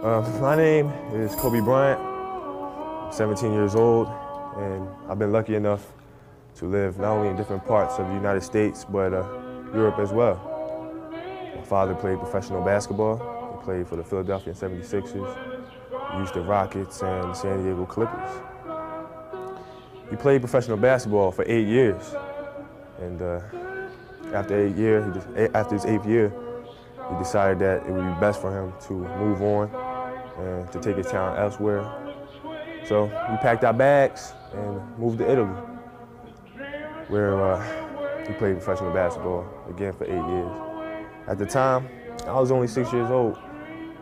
My name is Kobe Bryant. I'm 17 years old, and I've been lucky enough to live not only in different parts of the United States, but Europe as well. My father played professional basketball. He played for the Philadelphia 76ers, the Houston Rockets, and the San Diego Clippers. He played professional basketball for 8 years, and after his eighth year, he decided that it would be best for him to move on and to take his talent elsewhere. So we packed our bags and moved to Italy, where he played professional basketball again for 8 years. At the time, I was only 6 years old,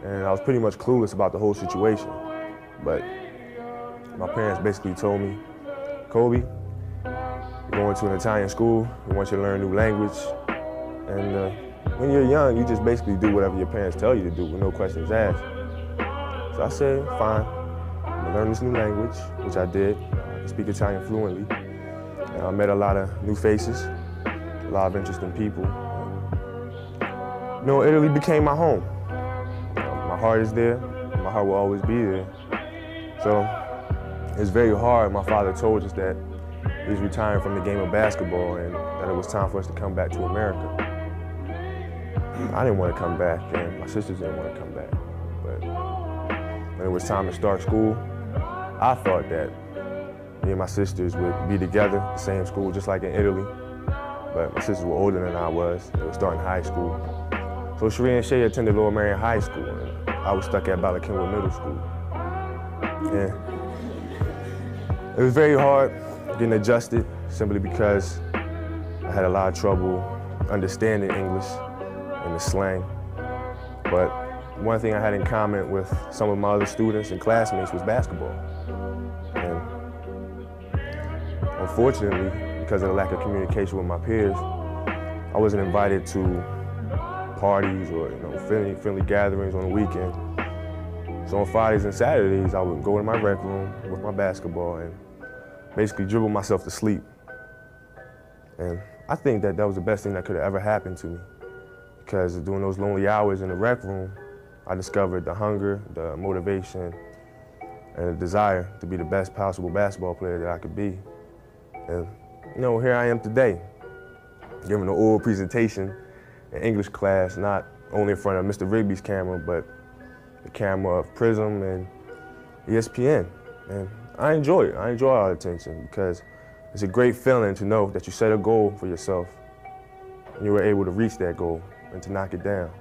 and I was pretty much clueless about the whole situation. But my parents basically told me, Kobe, you're going to an Italian school, we want you to learn a new language, and when you're young, you just basically do whatever your parents tell you to do with no questions asked. So I said, fine, I'm gonna learn this new language, which I did. I can speak Italian fluently. And I met a lot of new faces, a lot of interesting people. And, Italy became my home. My heart is there, my heart will always be there. So it's very hard. My father told us that he was retiring from the game of basketball and that it was time for us to come back to America. I didn't want to come back, and my sisters didn't want to come back. But when it was time to start school, I thought that me and my sisters would be together, the same school, just like in Italy. But my sisters were older than I was. They were starting high school. So Sheree and Shay attended Lower Marion High School, and I was stuck at Bala Cynwyd Middle School. And it was very hard getting adjusted, simply because I had a lot of trouble understanding English and the slang. But one thing I had in common with some of my other students and classmates was basketball. And unfortunately, because of the lack of communication with my peers, I wasn't invited to parties or friendly gatherings on the weekend. So on Fridays and Saturdays, I would go to my rec room with my basketball and basically dribble myself to sleep. And I think that was the best thing that could have ever happened to me, because during those lonely hours in the rec room, I discovered the hunger, the motivation, and the desire to be the best possible basketball player that I could be. And here I am today, giving an oral presentation in English class, not only in front of Mr. Rigby's camera, but the camera of Prism and ESPN. And I enjoy it. I enjoy all the attention, because it's a great feeling to know that you set a goal for yourself and you were able to reach that goal and to knock it down.